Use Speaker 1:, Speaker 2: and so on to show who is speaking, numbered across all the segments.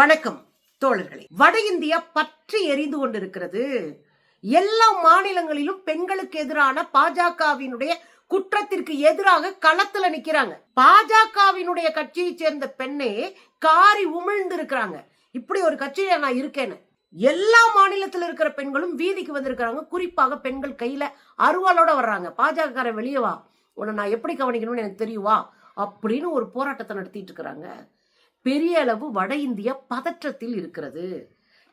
Speaker 1: வணக்கம் தோழர்களே. வட இந்தியா பற்றி எரிந்து கொண்டிருக்கிறது. எல்லா மாநிலங்களிலும் பெண்களுக்கு எதிரான பாஜகவினுடைய குற்றத்திற்கு எதிராக களத்துல நிக்கிறாங்க. பாஜகவினுடைய கட்சியை சேர்ந்த பெண்ணே காரி உமிழ்ந்து இருக்கிறாங்க. இப்படி ஒரு கட்சியில நான் இருக்கேன்னு எல்லா மாநிலத்தில் இருக்கிற பெண்களும் வீதிக்கு வந்திருக்கிறாங்க. குறிப்பாக பெண்கள் கையில அருவாளோட வர்றாங்க. பாஜக வெளியே வா, உன்னை நான் எப்படி கவனிக்கணும்னு எனக்கு தெரியுவா அப்படின்னு ஒரு போராட்டத்தை நடத்திட்டு இருக்கிறாங்க. பெரிய அளவு வட இந்தியா பதற்றத்தில் இருக்கிறது.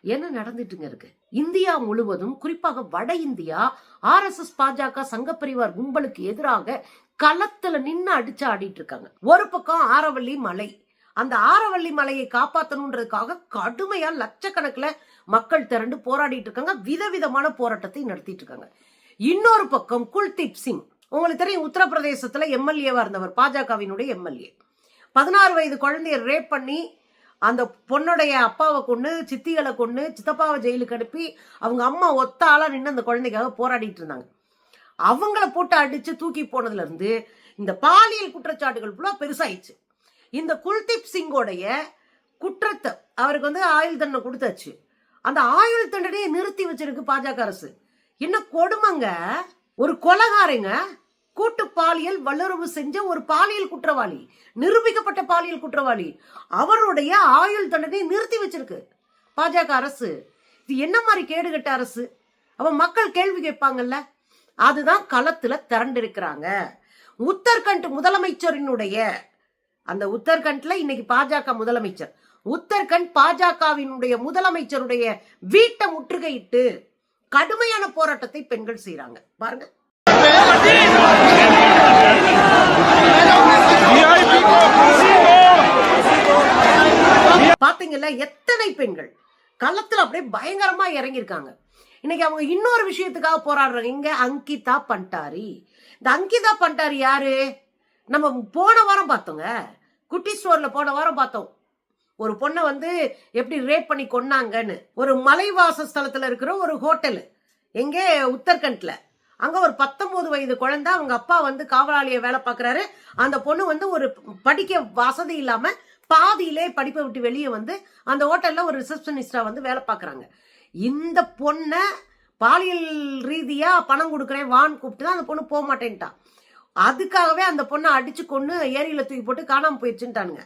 Speaker 1: என்ன நடந்துட்டுங்க இருக்கு? இந்தியா முழுவதும், குறிப்பாக வட இந்தியா RSS பாஜக சங்கப்பரிவார் கும்பலுக்கு எதிராக களத்துல நின்று அடிச்சு ஆடிட்டு இருக்காங்க. ஒரு பக்கம் ஆரவல்லி மலை, அந்த ஆரவல்லி மலையை காப்பாற்றணுன்றதுக்காக கடுமையா லட்சக்கணக்கில் மக்கள் திரண்டு போராடிட்டு இருக்காங்க. விதவிதமான போராட்டத்தை நடத்திட்டு இருக்காங்க. இன்னொரு பக்கம் குல்தீப் சிங், உங்களுக்கு தெரியும், உத்தரப்பிரதேசத்துல MLA-வா இருந்தவர், பாஜகவினுடைய MLA. 16 வயது குழந்தைய ரேப் பண்ணி அந்த பொண்ணுடைய அப்பாவை கொண்டு, சித்திகளை கொண்டு, சித்தப்பாவை ஜெயிலுக்கு அனுப்பி அவங்க அம்மா ஒத்த ஆளா நின்று அந்த குழந்தைக்காக போராடிட்டு இருந்தாங்க. அவங்கள போட்டு அடிச்சு தூக்கி போனதுல இருந்து இந்த பாலியல் குற்றச்சாட்டுகள் ஃபுல்லா பெருசாயிடுச்சு. இந்த குல்தீப் சிங்கோடைய குற்றத்தை அவருக்கு ஆயுள் தண்டனை கொடுத்தாச்சு. அந்த ஆயுள் தண்டனையை நிறுத்தி வச்சிருக்கு பாஜக அரசு. என்ன கொடுமைங்க! ஒரு கொலைகாரங்க, கூட்டு பாலியல் வல்லுறவு செஞ்ச ஒரு பாலியல் குற்றவாளி, நிரூபிக்கப்பட்ட பாலியல் குற்றவாளி, அவருடைய ஆயுள் தண்டனை நிறுத்தி வச்சிருக்கு பாஜக அரசு. இது என்ன மாதிரி கேடுகட்ட அரசு? அவ மக்கள் கேள்வி கேட்பாங்கல்ல. அதுதான் களத்துல திரண்டிருக்கிறாங்க. உத்தரகண்ட் முதலமைச்சரினுடைய, அந்த உத்தரகண்ட்ல இன்னைக்கு பாஜக முதலமைச்சர், உத்தரகண்ட் பாஜகவினுடைய முதலமைச்சருடைய வீட்டை முற்றுகையிட்டு கடுமையான போராட்டத்தை பெண்கள் செய்யறாங்க. பாருங்க. பாத்தீங்கல்ல, எத்தனை பெண்கள் களத்துல அப்படியே பயங்கரமா இறங்கியிருக்காங்க. இன்னைக்கு அவங்க இன்னொரு விஷயத்துக்காக போராடுறாங்க. இங்க அங்கிதா பண்டாரி. இந்த அங்கிதா பண்டாரி யாரு? நம்ம போன வாரம் பார்த்தோங்க, குட்டி ஸ்டோர்ல போன வாரம் பார்த்தோம். ஒரு பொண்ணை எப்படி ரேப் பண்ணி கொன்னாங்கன்னு. ஒரு மலைவாச ஸ்தலத்துல இருக்கிற ஒரு ஹோட்டல், எங்கே உத்தரகண்ட்ல. அங்க ஒரு 19 வயது குழந்தை, அவங்க அப்பா காவலாளிய வேலை பார்க்கறாரு. அந்த பொண்ணு ஒரு படிக்க வசதி இல்லாம பாதியிலே படிப்பை விட்டு வெளியே அந்த ஹோட்டல்ல ஒரு ரிசப்ஷனிஸ்டா வேலை பார்க்கறாங்க. இந்த பொண்ணை பாலியல் ரீதியா பணம் கொடுக்குறேன் வான்னு கூப்பிட்டு அந்த பொண்ணு போக மாட்டேன்ட்டான். அதுக்காகவே அந்த பொண்ணை அடிச்சு கொண்டு ஏரியில தூக்கி போட்டு காணாம போயிடுச்சுட்டானுங்க.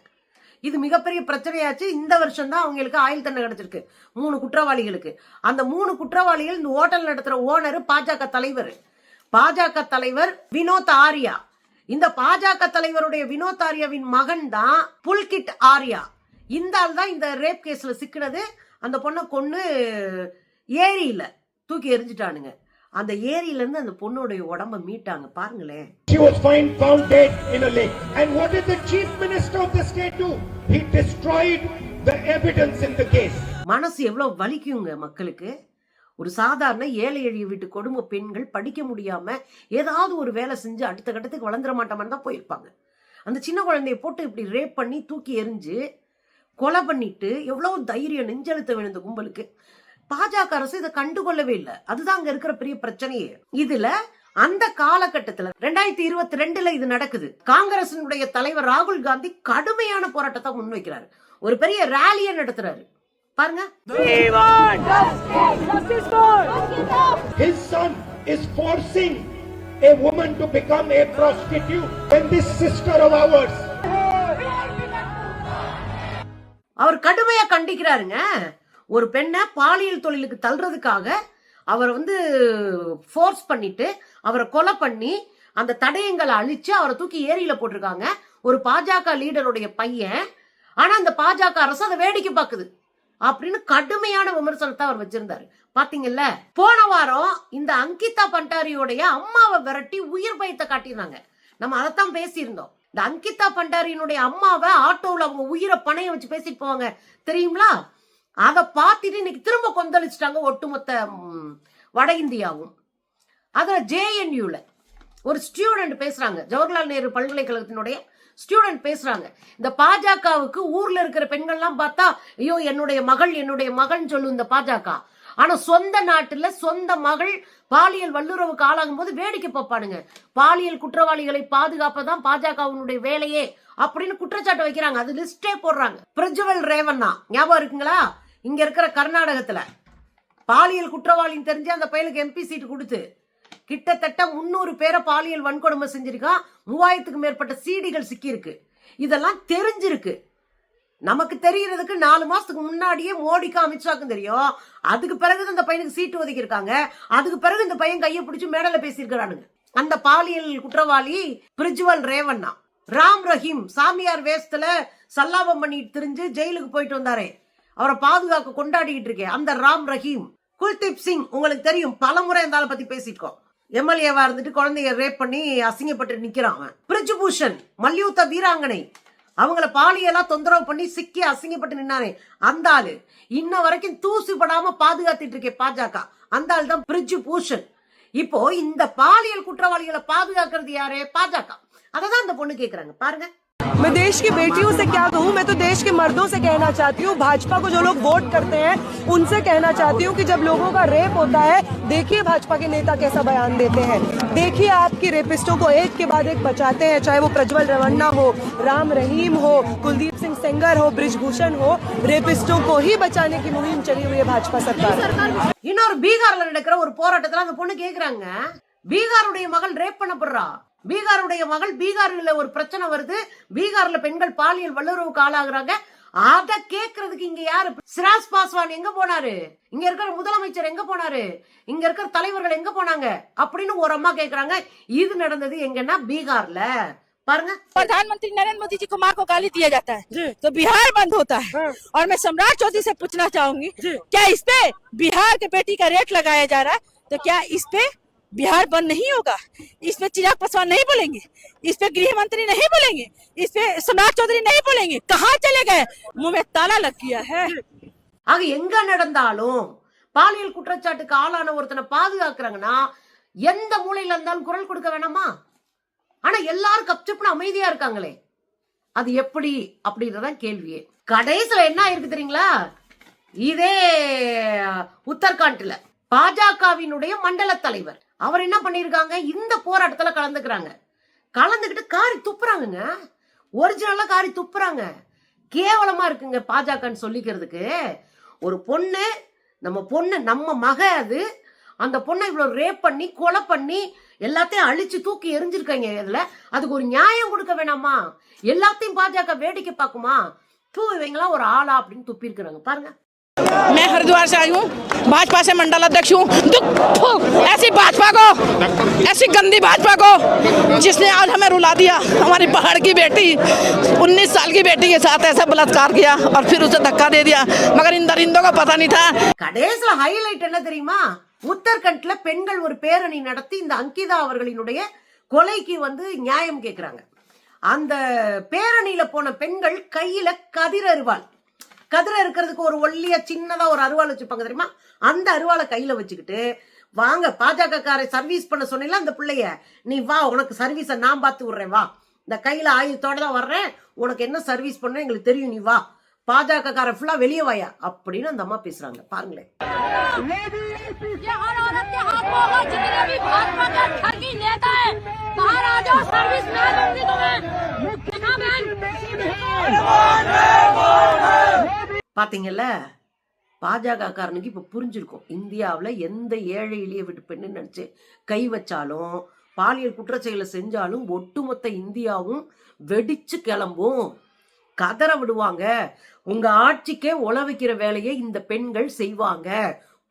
Speaker 1: இது மிகப்பெரிய பிரச்சனையாச்சு. இந்த வருஷம் தான் அவங்களுக்கு ஆயுள் தண்டனை கிடைச்சிருக்கு 3 குற்றவாளிகளுக்கு. அந்த 3 குற்றவாளிகள் இந்த ஹோட்டல் நடத்துற ஓனர் பாஜக தலைவர். பாஜக தலைவர் வினோத் ஆரியா. இந்த பாஜக தலைவருடைய வினோத் ஆரியாவின் மகன் தான் புல்கிட் ஆரியா. இந்த ஆள் தான் இந்த ரேப் கேஸ்ல சிக்கினது. அந்த பொண்ணை கொண்டு ஏரியில தூக்கி எரிஞ்சிட்டானுங்க. அந்த ஏரியில இருந்து அந்த பொண்ணுடைய உடம்ப மீட்டாங்க. பாருங்களேன்.
Speaker 2: She was found dead in a lake. And what did the chief minister of the state do? He destroyed the evidence in the case.
Speaker 1: மனசு எவ்வளவு வலிக்குங்க மக்களுக்கு. ஒரு சாதாரண ஏழை எளிய வீட்டு கொடுமை பெண்கள் படிக்க முடியாம ஏதாவது ஒரு வேலை செஞ்சு அடுத்த கட்டத்துக்கு வளர்ந்துட மாட்டோம்னு தான் போயிருப்பாங்க. அந்த சின்ன குழந்தைய போட்டு இப்படி ரேப் பண்ணி தூக்கி எரிஞ்சு கொலை பண்ணிட்டு எவ்வளவு தைரியம், நெஞ்செழுத்த வேணும் இந்த கும்பலுக்கு. பாஜக அரசு இதை கண்டுகொள்ளவே இல்லை. அதுதான் அங்க இருக்கிற பெரிய பிரச்சனையே. இதுல அந்த காலகட்டத்துல 2022 இது நடக்குது. காங்கிரசினுடைய தலைவர் ராகுல் காந்தி கடுமையான போராட்டத்தை முன்வைக்கிறாரு. ஒரு பெரிய ரேலியை நடத்துறாரு. பாருங்க.
Speaker 2: His son is forcing a woman to become a prostitute. When this sister of ours,
Speaker 1: அவர் கடுமையா கண்டிக்கிறாருங்க. ஒரு பெண்ணை பாலியல் தொழிலுக்கு தள்ளுறதுக்காக அவர் ஃபோர்ஸ் பண்ணிட்டு அவரை கொலை பண்ணி அந்த தடயங்களை அழிச்சு அவரை தூக்கி ஏரியில போட்டிருக்காங்க. ஒரு பாஜக லீடருடைய பையன். ஆனா அந்த பாஜக அரசு அதை வேடிக்கை பார்க்குது அப்படின்னு கடுமையான விமர்சனத்தை அவர் வச்சிருந்தாரு. பாத்தீங்கல்ல, போன வாரம் இந்த அங்கிதா பண்டாரியோடைய அம்மாவை விரட்டி உயிர் பயத்தை காட்டியிருந்தாங்க. நம்ம அதைத்தான் பேசியிருந்தோம். இந்த அங்கிதா பண்டாரியினுடைய அம்மாவை ஆட்டோவில் அவங்க உயிரை பணைய வச்சு பேசிட்டு போவாங்க தெரியுங்களா? அதை பார்த்துட்டு இன்னைக்கு திரும்ப கொந்தளிச்சுட்டாங்க ஒட்டுமொத்த வட இந்தியாவும். அதுல JNUல ஒரு ஸ்டூடெண்ட் பேசுறாங்க, ஜவஹர்லால் நேரு பல்கலைக்கழகத்தினுடைய ஸ்டூடெண்ட் பேசுறாங்க. இந்த பாஜகவுக்கு ஊர்ல இருக்கிற பெண்கள்லாம் பார்த்தா ஐயோ என்னுடைய மகள்னு சொல்லும் இந்த பாஜக. ஆனா சொந்த நாட்டுல சொந்த மகள் பாலியல் வல்லுறவுக்கு ஆளாகும் போது வேடிக்கை பார்ப்பானுங்க. பாலியல் குற்றவாளிகளை பாதுகாப்பதான் பாஜகவினுடைய வேலையே அப்படின்னு குற்றச்சாட்டு வைக்கிறாங்க. அது லிஸ்டே போடுறாங்க. பிரஜ்வல் ரேவண்ணா ஞாபகம் இருக்குங்களா? இங்க இருக்கிற கர்நாடகத்துல பாலியல் குற்றவாளின்னு தெரிஞ்சு அந்த பையனுக்கு எம்பி சீட்டு கொடுத்து கிட்டத்தட்ட 300 பேரை பாலியல் வன்கொடுமை செஞ்சிருக்கான். 3000க்கு மேற்பட்ட சீடிகள் சிக்கி இருக்கு. இதெல்லாம் தெரிஞ்சிருக்கு. நமக்கு தெரியறதுக்கு 4 மாசத்துக்கு முன்னாடியே மோடிக்கு அமித்ஷாக்கும் தெரியும். அதுக்கு பிறகு இந்த பையனுக்கு சீட்டு ஒதுக்கி இருக்காங்க. அதுக்கு பிறகு இந்த பையன் கையை பிடிச்சு மேடல பேசியிருக்கிறானுங்க. அந்த பாலியல் குற்றவாளி பிரஜ்வல் ரேவண்ணா. ராம் ரஹீம் சாமியார் வேஷத்துல சல்லாபம் பண்ணிட்டு திரிஞ்சு ஜெயிலுக்கு போயிட்டு வந்தாரே, அவரை பாதுகாக்க கொண்டாடிட்டு இருக்கேன் அந்த ராம் ரஹீம். குல்தீப் சிங் உங்களுக்கு தெரியும், பலமுறை இந்த ஆளை பத்தி பேசிருக்கோம். எம்எல்ஏவா இருந்துட்டு குழந்தைய ரேப் பண்ணி அசிங்கப்பட்டு நிக்கிறான். பிரிஜ்பூஷன் மல்யுத்த வீராங்கனை, அவங்கள பாலியலா தொந்தரவு பண்ணி சிக்கி அசிங்கப்பட்டு நின்னானே அந்த ஆளு இன்ன வரைக்கும் தூசி படாம பாதுகாத்துட்டு இருக்கே பாஜக. அந்த ஆள் தான் பிரிஜ்பூஷன். இப்போ இந்த பாலியல் குற்றவாளிகளை பாதுகாக்கிறது யாரு? பாஜக. அததான் அந்த பொண்ணு கேக்குறாங்க பாருங்க.
Speaker 3: मैं देश की बेटियों से क्या कहूँ, मैं तो देश के मर्दों से कहना चाहती हूँ, भाजपा को जो लोग वोट करते हैं उनसे कहना चाहती हूँ कि जब लोगों का रेप होता है, देखिए भाजपा के नेता कैसा बयान देते हैं। देखिए आपकी रेपिस्टों को एक के बाद एक बचाते हैं, चाहे वो प्रज्वल रेवन्ना हो, राम रहीम हो, कुलदीप सिंह सेंगर हो, ब्रिजभूषण हो, रेपिस्टों को ही बचाने की मुहिम चली हुई है भाजपा सरकार।
Speaker 1: இன்னொரு பீகார்ல நடக்கிற ஒரு போராட்டத்துல அந்த பொண்ணு கேக்குறாங்க, பீகாருடைய மகள் ரேப் பண்ணப்படுறா, பீகாருடைய மகள், பீகார்ல ஒரு பிரச்சனை வருது, பீகார்ல பெண்கள் பாலியல் வல்லுறவுக்கு ஆளாகிறாங்க. அத கேக்குறதுக்கு இங்க யாரு? சிராஜ் பாஸ்வான் எங்க போனாரு? இங்க இருக்கிற முதலமைச்சர் எங்க போனாரு? இங்க இருக்கிற தலைவர்கள் எங்க போனாங்க அப்படின்னு ஒரு அம்மா கேக்குறாங்க. இது நடந்தது எங்கன்னா பீகார்ல. பாருங்க,
Speaker 4: प्रधानमंत्री नरेंद्र मोदी जी को माँ को गाली दिया जाता है तो बिहार बंद होता है। और मैं सम्राट चौधरी से पूछना चाहूंगी, क्या इस पे बिहार के बेटी का रेट लगाया जा रहा है, तो क्या इस पे बिहार बंद नहीं होगा? इस पे चिराग पासवान नहीं बोलेंगे, इस पे गृह मंत्री नहीं बोलेंगे, इस पे सम्राट चौधरी नहीं बोलेंगे? कहाँ चले गए? मुंह में ताला लग गया है।
Speaker 1: ஆக எங்க நடந்தாலும் பாலியல் குற்றச்சாட்டுக்கு ஆளான ஒருத்தனை பாதுகாக்கிறாங்கன்னா எந்த மூலையில இருந்தாலும் குரல் கொடுக்க வேணாமா? ஆனா எல்லாரும் கப்சப்னு அமைதியா இருக்காங்களே, அது எப்படி அப்படின்றதான் கேள்வியே. கடைசியில என்ன ஆயிருக்கு தெரியுங்களா? இதே உத்தரகாண்ட்ல பாஜகவினுடைய மண்டல தலைவர் அவர் என்ன பண்ணிருக்காங்க, இந்த போராட்டத்துல கலந்துக்கிறாங்க. கலந்துகிட்டு காரி துப்புறாங்க, ஒரிஜினலா காரி துப்புறாங்க. கேவலமா இருக்குங்க பாஜகன்னு சொல்லிக்கிறதுக்கு. ஒரு பொண்ணு, நம்ம மக, அது அந்த பொண்ணை இவ்வளவு ரேப் பண்ணி கொலை பண்ணி எல்லாத்தையும் அழிச்சு தூக்கி எரிஞ்சிருக்காங்க. இதுல அதுக்கு ஒரு நியாயம் கொடுக்க வேணாமா? எல்லாத்தையும் பாஜக வேடிக்கை பார்க்குமா? இவங்களா ஒரு ஆளா அப்படின்னு துப்பி இருக்கிறாங்க பாருங்க.
Speaker 4: मैं हरिद्वार से आई हूँ, भाजपा से मंडल अध्यक्ष हूँ। ऐसी भाजपा को, ऐसी गंदी भाजपा को जिसने आज हमें रुला दिया। हमारी पहाड़ की बेटी 19 साल की बेटी के साथ ऐसा बलात्कार किया और फिर उसे धक्का दे दिया, मगर इन दरिंदों का पता नहीं था।
Speaker 1: கடைசில ஹைலைட் என்ன தெரியுமா? உத்தரகண்ட்ல பெண்கள் ஒரு பேரணி நடத்தி இந்த அங்கிதா அவர்களினுடைய கொலைக்கு நியாயம் கேக்குறாங்க. அந்த பேரணியில போன பெண்கள் கையில கதிர் இருக்கிறதுக்கு ஒரு ஒல்லியா சின்னதா ஒரு அருவாள் வச்சுப்பாங்க தெரியுமா? அந்த அருவாளை கையில வச்சுக்கிட்டு, வாங்க பாஜக காரை சர்வீஸ் பண்ண சொன்னீங்களா அந்த பிள்ளைய, நீ வா, உனக்கு சர்வீஸ நான் பார்த்து விடுறேன், வா, இந்த கையில ஆயுதத்தோட தான் வர்றேன், உனக்கு என்ன சர்வீஸ் பண்ண எங்களுக்கு தெரியும், நீ வா, பாஜக காரை ஃபுல்லா வெளியே வாயா அப்படின்னு அந்த அம்மா பேசுறாங்க. பாருங்களேன். பாத்தீங்கல்ல, பாஜக காரனுக்கு இப்ப புரிஞ்சிருக்கும், இந்தியாவுல எந்த ஏழை எளிய வீட்டு பெண்ணு நினைச்சு கை வச்சாலும் பாலியல் குற்றச்செயலை செஞ்சாலும் ஒட்டுமொத்த இந்தியாவும் வெடிச்சு கிளம்பும், கதற விடுவாங்க. உங்க ஆட்சிக்கே உழவைக்கிற வேலையை இந்த பெண்கள் செய்வாங்க,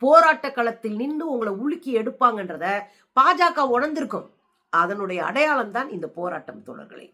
Speaker 1: போராட்ட களத்தில் நின்று உங்களை உலுக்கி எடுப்பாங்கன்றத பாஜக உணர்ந்திருக்கும். அதனுடைய அடையாளம் தான் இந்த போராட்டம் தோழர்களே.